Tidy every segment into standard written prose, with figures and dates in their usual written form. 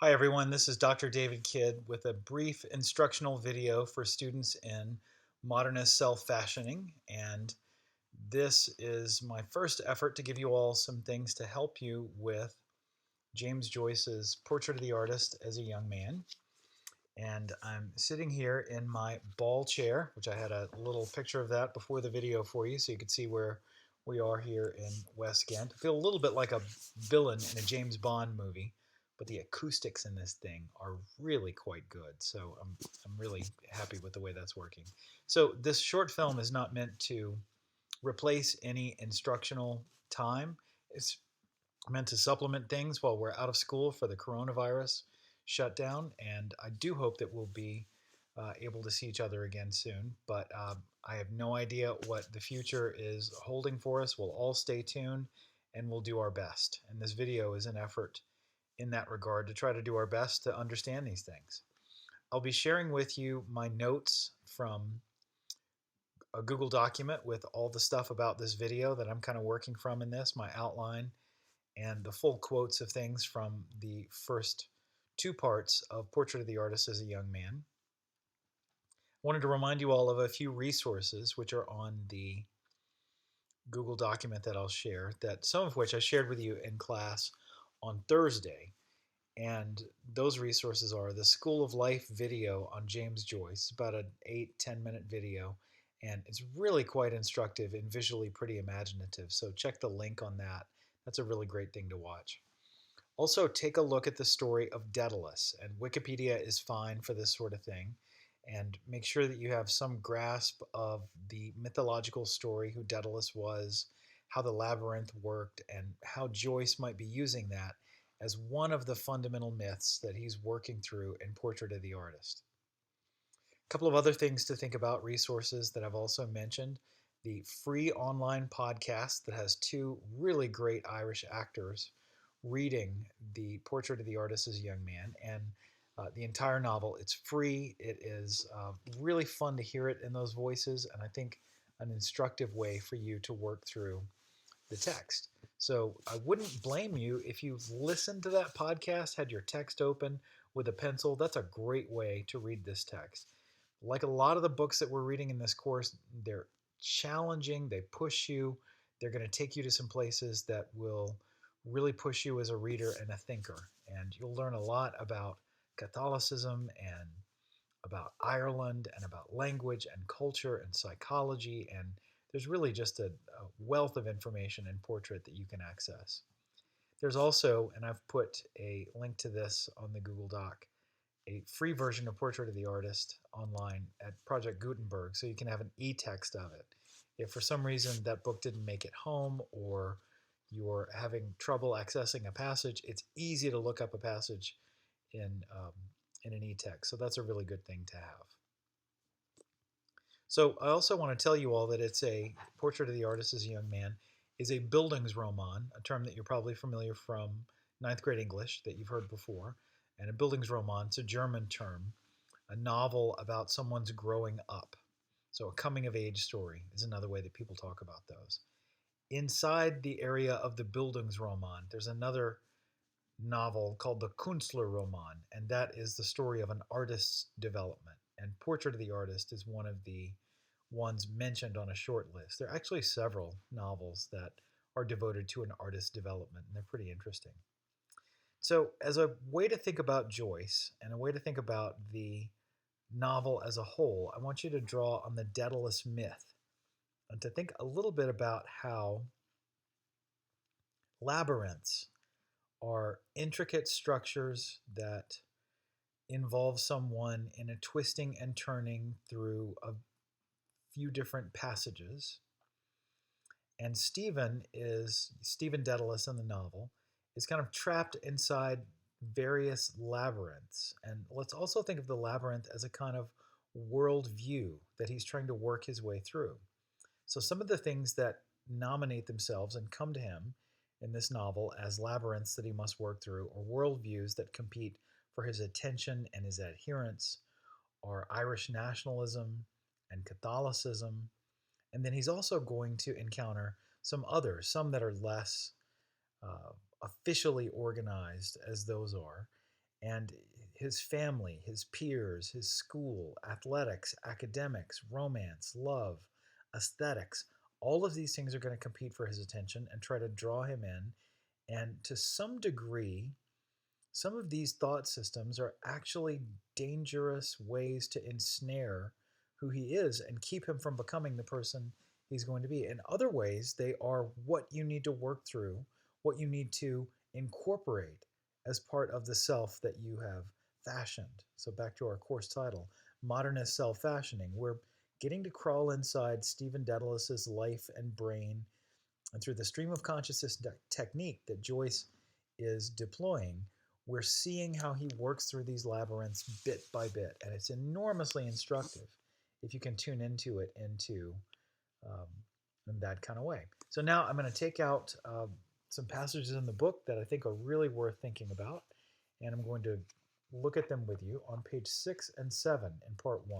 Hi everyone, this is Dr. David Kidd with a brief instructional video for students in Modernist Self-Fashioning, and this is my first effort to give you all some things to help you with James Joyce's Portrait of the Artist as a Young Man. And I'm sitting here in my ball chair, which I had a little picture of that before the video for you so you could see where we are here in West Ghent. I feel a little bit like a villain in a James Bond movie, but the acoustics in this thing are really quite good. So I'm really happy with the way that's working. So this short film is not meant to replace any instructional time. It's meant to supplement things while we're out of school for the coronavirus shutdown. And I do hope that we'll be able to see each other again soon. But I have no idea what the future is holding for us. We'll all stay tuned and we'll do our best. And this video is an effort in that regard to try to do our best to understand these things. I'll be sharing with you my notes from a Google document with all the stuff about this video that I'm kind of working from in this, my outline, and the full quotes of things from the first two parts of Portrait of the Artist as a Young Man. I wanted to remind you all of a few resources which are on the Google document that I'll share, that some of which I shared with you in class on Thursday. And those resources are the School of Life video on James Joyce, about an 8-10 minute video, and it's really quite instructive and visually pretty imaginative. So check the link on that. That's a really great thing to watch. Also, take a look at the story of Daedalus, and Wikipedia is fine for this sort of thing. And make sure that you have some grasp of the mythological story, who Daedalus was, how the labyrinth worked, and how Joyce might be using that as one of the fundamental myths that he's working through in Portrait of the Artist. A couple of other things to think about, resources that I've also mentioned. The free online podcast that has two really great Irish actors reading the Portrait of the Artist as a Young Man, and the entire novel. It's free. It is really fun to hear it in those voices, and I think an instructive way for you to work through the text. So I wouldn't blame you if you've listened to that podcast, had your text open with a pencil. That's a great way to read this text. Like a lot of the books that we're reading in this course, they're challenging, they push you, they're going to take you to some places that will really push you as a reader and a thinker. And you'll learn a lot about Catholicism and about Ireland and about language and culture and psychology, and there's really just a wealth of information in Portrait that you can access. There's also, and I've put a link to this on the Google Doc, a free version of Portrait of the Artist online at Project Gutenberg, so you can have an e-text of it. If for some reason that book didn't make it home, or you're having trouble accessing a passage, it's easy to look up a passage in an e-text. So that's a really good thing to have. So I also want to tell you all that it's a Portrait of the Artist as a Young Man is a Bildungsroman, a term that you're probably familiar from ninth grade English that you've heard before. And a Bildungsroman, it's a German term, a novel about someone's growing up. So a coming of age story is another way that people talk about those. Inside the area of the Bildungsroman, there's another novel called the Künstlerroman, and that is the story of an artist's development. And Portrait of the Artist is one of the ones mentioned on a short list. There are actually several novels that are devoted to an artist's development, and they're pretty interesting. So, as a way to think about Joyce and a way to think about the novel as a whole, I want you to draw on the Daedalus myth and to think a little bit about how labyrinths are intricate structures that involve someone in a twisting and turning through a few different passages. And Stephen Daedalus in the novel, is kind of trapped inside various labyrinths. And let's also think of the labyrinth as a kind of world view that he's trying to work his way through. So some of the things that nominate themselves and come to him in this novel as labyrinths that he must work through, or worldviews that compete for his attention and his adherence, are Irish nationalism and Catholicism. And then he's also going to encounter some others, some that are less officially organized as those are. And his family, his peers, his school, athletics, academics, romance, love, aesthetics, all of these things are going to compete for his attention and try to draw him in. And to some degree, some of these thought systems are actually dangerous ways to ensnare who he is and keep him from becoming the person he's going to be. In other ways, they are what you need to work through, what you need to incorporate as part of the self that you have fashioned. So, back to our course title, Modernist Self-Fashioning. We're getting to crawl inside Stephen Dedalus's life and brain, and through the stream of consciousness technique that Joyce is deploying, we're seeing how he works through these labyrinths bit by bit. And it's enormously instructive if you can tune into it um, in that kind of way. So now I'm going to take out some passages in the book that I think are really worth thinking about. And I'm going to look at them with you on page 6 and 7 in part 1.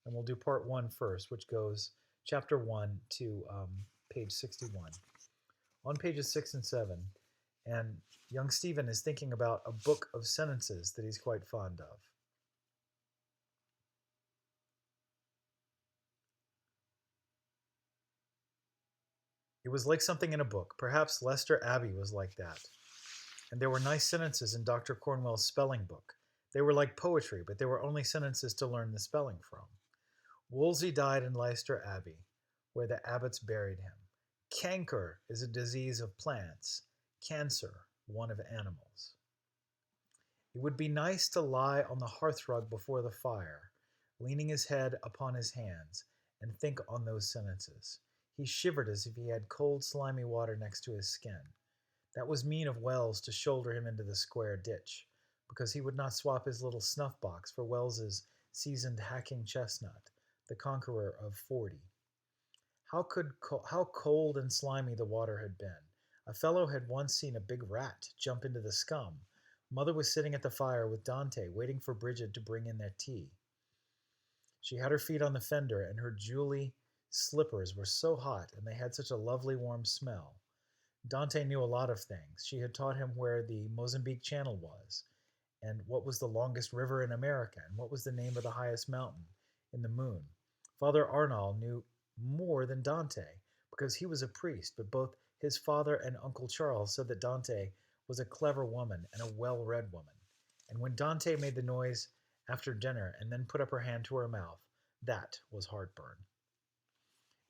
And we'll do part 1 first, which goes chapter 1 to page 61. On pages 6 and 7, and young Stephen is thinking about a book of sentences that he's quite fond of. It was like something in a book. Perhaps Lester Abbey was like that. And there were nice sentences in Dr. Cornwell's spelling book. They were like poetry, but they were only sentences to learn the spelling from. Wolsey died in Leicester Abbey, where the abbots buried him. Canker is a disease of plants, cancer, one of animals. It would be nice to lie on the hearthrug before the fire, leaning his head upon his hands, and think on those sentences. He shivered as if he had cold, slimy water next to his skin. That was mean of Wells to shoulder him into the square ditch, because he would not swap his little snuff box for Wells's seasoned hacking chestnut, the conqueror of 40. How cold and slimy the water had been. A fellow had once seen a big rat jump into the scum. Mother was sitting at the fire with Dante, waiting for Bridget to bring in their tea. She had her feet on the fender, and her Julie slippers were so hot, and they had such a lovely warm smell. Dante knew a lot of things. She had taught him where the Mozambique Channel was, and what was the longest river in America, and what was the name of the highest mountain in the moon. Father Arnal knew more than Dante, because he was a priest, but both his father and Uncle Charles said that Dante was a clever woman and a well-read woman. And when Dante made the noise after dinner and then put up her hand to her mouth, that was heartburn.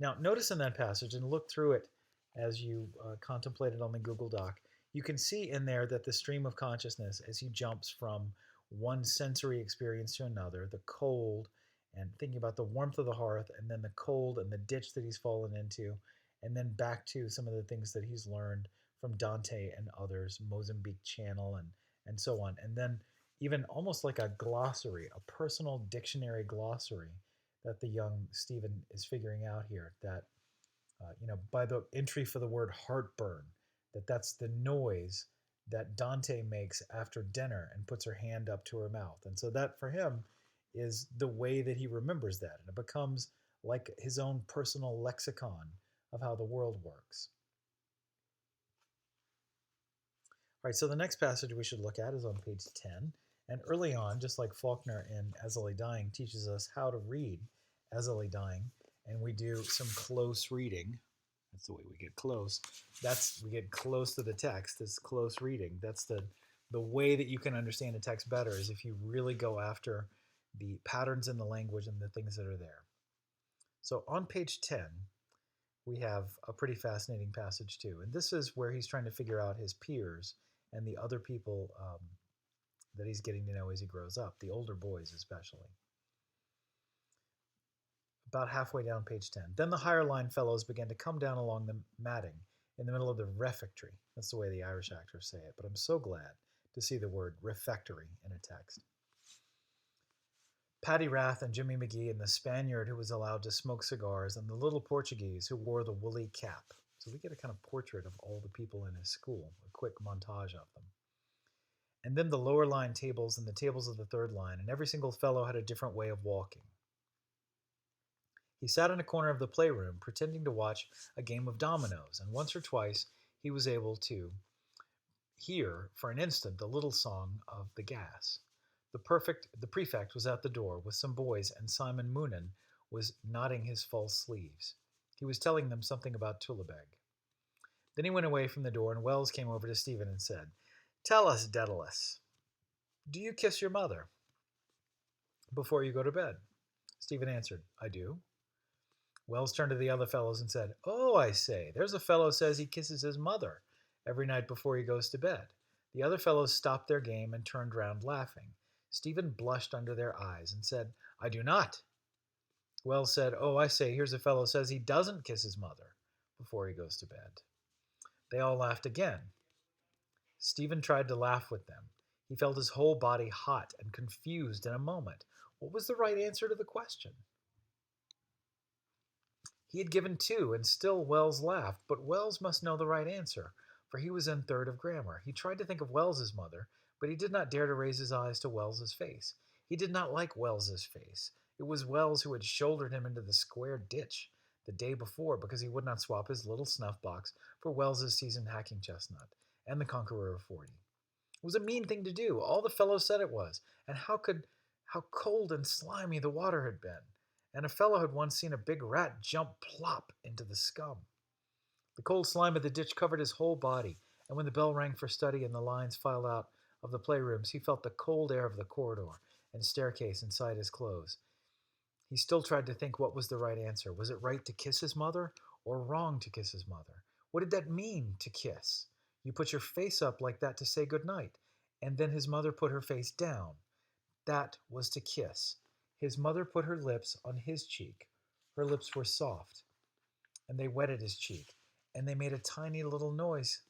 Now, notice in that passage, and look through it as you contemplate it on the Google Doc, you can see in there that the stream of consciousness, as he jumps from one sensory experience to another, the cold, and thinking about the warmth of the hearth, and then the cold and the ditch that he's fallen into, and then back to some of the things that he's learned from Dante and others, Mozambique Channel, and so on. And then even almost like a glossary, a personal dictionary glossary that the young Stephen is figuring out here, that by the entry for the word heartburn, that's the noise that Dante makes after dinner and puts her hand up to her mouth. And so that for him is the way that he remembers that. And it becomes like his own personal lexicon of how the world works. All right, so the next passage we should look at is on page 10. And early on, just like Faulkner in As I Lay Dying teaches us how to read As I Lay Dying, and we do some close reading. That's the way we get close. We get close to the text. It's close reading. That's the way that you can understand a text better, is if you really go after the patterns in the language and the things that are there. So on page 10, we have a pretty fascinating passage too. And this is where he's trying to figure out his peers and the other people that he's getting to know as he grows up, the older boys especially. About halfway down page 10. Then the higher line fellows began to come down along the matting in the middle of the refectory. That's the way the Irish actors say it, but I'm so glad to see the word refectory in a text. Paddy Rath and Jimmy McGee and the Spaniard who was allowed to smoke cigars and the little Portuguese who wore the woolly cap. So we get a kind of portrait of all the people in his school, a quick montage of them. And then the lower line tables and the tables of the third line, and every single fellow had a different way of walking. He sat in a corner of the playroom, pretending to watch a game of dominoes, and once or twice he was able to hear for an instant the little song of the gas. The prefect was at the door with some boys, and Simon Moonan was knotting his false sleeves. He was telling them something about Tullabeg. Then he went away from the door, and Wells came over to Stephen and said, "Tell us, Daedalus, do you kiss your mother before you go to bed?" Stephen answered, "I do." Wells turned to the other fellows and said, "Oh, I say, there's a fellow says he kisses his mother every night before he goes to bed." The other fellows stopped their game and turned round laughing. Stephen blushed under their eyes and said, "I do not." Wells said, "Oh, I say, here's a fellow says he doesn't kiss his mother before he goes to bed." They all laughed again. Stephen tried to laugh with them. He felt his whole body hot and confused in a moment. What was the right answer to the question? He had given two, and still Wells laughed, but Wells must know the right answer, for he was in third of grammar. He tried to think of Wells's mother, but he did not dare to raise his eyes to Wells's face. He did not like Wells's face. It was Wells who had shouldered him into the square ditch the day before because he would not swap his little snuff box for Wells's seasoned hacking chestnut and the Conqueror of 40. It was a mean thing to do. All the fellows said it was. And how cold and slimy the water had been. And a fellow had once seen a big rat jump plop into the scum. The cold slime of the ditch covered his whole body, and when the bell rang for study and the lines filed out of the playrooms, he felt the cold air of the corridor and staircase inside his clothes. He still tried to think what was the right answer. Was it right to kiss his mother or wrong to kiss his mother? What did that mean, to kiss? You put your face up like that to say good night, and then his mother put her face down. That was to kiss. His mother put her lips on his cheek. Her lips were soft, and they wetted his cheek, and they made a tiny little noise.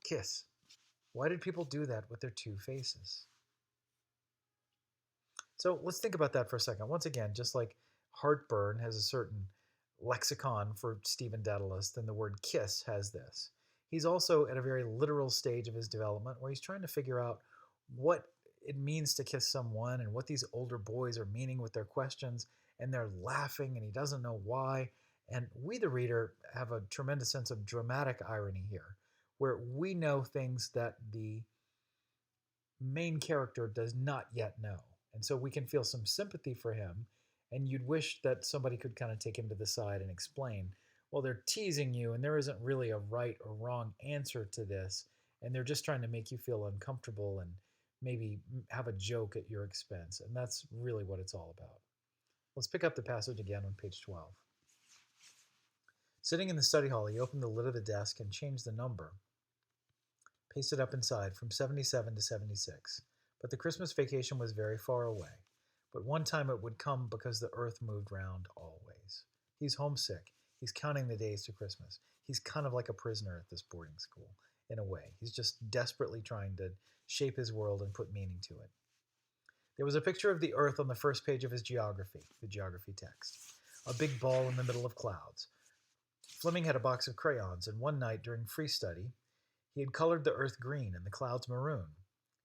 Kiss. Why did people do that with their two faces? So let's think about that for a second. Once again, just like heartburn has a certain lexicon for Stephen Daedalus, then the word kiss has this. He's also at a very literal stage of his development where he's trying to figure out what it means to kiss someone and what these older boys are meaning with their questions, and they're laughing and he doesn't know why. And we, the reader, have a tremendous sense of dramatic irony here, where we know things that the main character does not yet know. And so we can feel some sympathy for him, and you'd wish that somebody could kind of take him to the side and explain, well, they're teasing you, and there isn't really a right or wrong answer to this, and they're just trying to make you feel uncomfortable and maybe have a joke at your expense. And that's really what it's all about. Let's pick up the passage again on page 12. Sitting in the study hall, he opened the lid of the desk and changed the number, pasted up inside from 77 to 76. But the Christmas vacation was very far away. But one time it would come because the earth moved round always. He's homesick. He's counting the days to Christmas. He's kind of like a prisoner at this boarding school, in a way. He's just desperately trying to shape his world and put meaning to it. There was a picture of the earth on the first page of his geography, the geography text. A big ball in the middle of clouds. Fleming had a box of crayons, and one night during free study, he had colored the earth green and the clouds maroon.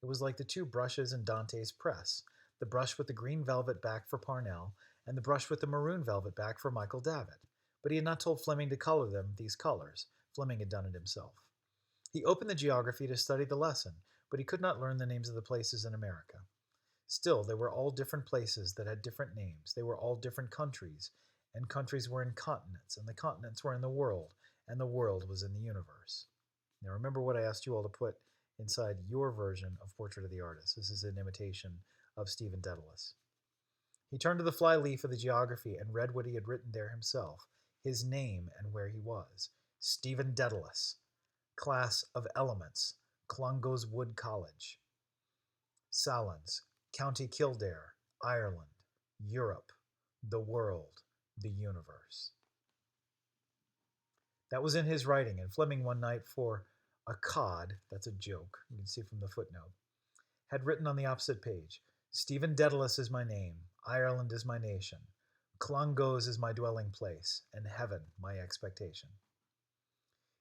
It was like the two brushes in Dante's press, the brush with the green velvet back for Parnell, and the brush with the maroon velvet back for Michael Davitt. But he had not told Fleming to color them these colors. Fleming had done it himself. He opened the geography to study the lesson, but he could not learn the names of the places in America. Still, they were all different places that had different names. They were all different countries, and countries were in continents, and the continents were in the world, and the world was in the universe. Now remember what I asked you all to put inside your version of Portrait of the Artist. This is an imitation of Stephen Daedalus. He turned to the fly leaf of the geography and read what he had written there himself, his name and where he was. Stephen Daedalus, class of elements, Clongowes Wood College. Salins, County Kildare, Ireland, Europe, the world, the universe. That was in his writing, and Fleming one night for a cod, that's a joke, you can see from the footnote, had written on the opposite page, Stephen Daedalus is my name, Ireland is my nation, Clongowes is my dwelling place, and heaven my expectation.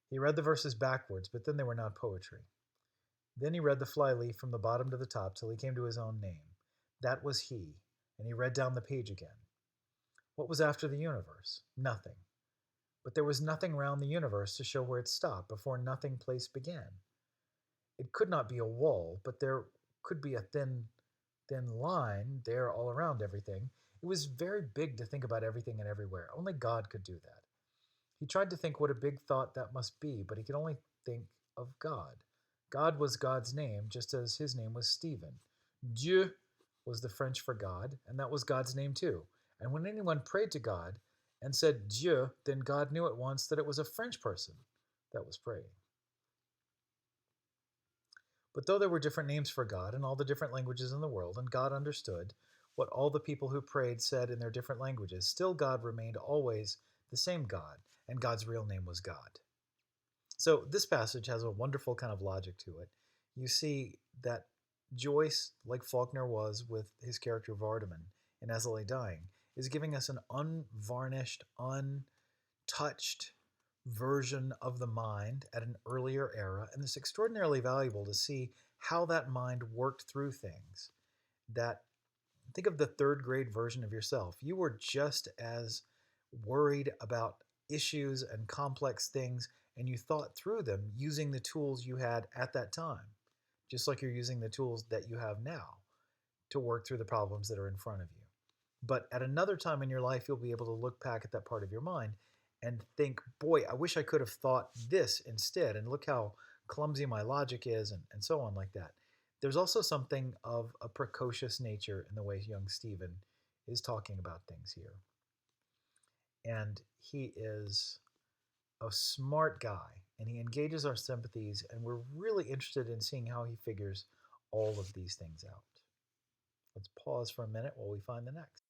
He read the verses backwards, but then they were not poetry. Then he read the flyleaf from the bottom to the top till he came to his own name. That was he, and he read down the page again. What was after the universe? Nothing. But there was nothing round the universe to show where it stopped before nothing place began. it could not be a wall, but there could be a thin line there all around everything. It was very big to think about everything and everywhere. Only God could do that. He tried to think what a big thought that must be, but he could only think of God. God was God's name, just as his name was Stephen. Dieu was the French for God, and that was God's name too. And when anyone prayed to God and said Dieu, then God knew at once that it was a French person that was praying. But though there were different names for God in all the different languages in the world, and God understood what all the people who prayed said in their different languages, still God remained always the same God, and God's real name was God. So this passage has a wonderful kind of logic to it. You see that Joyce, like Faulkner was with his character Vardaman in As I Lay Dying, is giving us an unvarnished, untouched version of the mind at an earlier era, and it's extraordinarily valuable to see how that mind worked through things. That think of the third grade version of yourself. You were just as worried about issues and complex things, and you thought through them using the tools you had at that time, just like you're using the tools that you have now to work through the problems that are in front of you. But at another time in your life, you'll be able to look back at that part of your mind and think, boy, I wish I could have thought this instead. And look how clumsy my logic is, and so on, like that. There's also something of a precocious nature in the way young Stephen is talking about things here. And he is a smart guy, and he engages our sympathies, and we're really interested in seeing how he figures all of these things out. Let's pause for a minute while we find the next.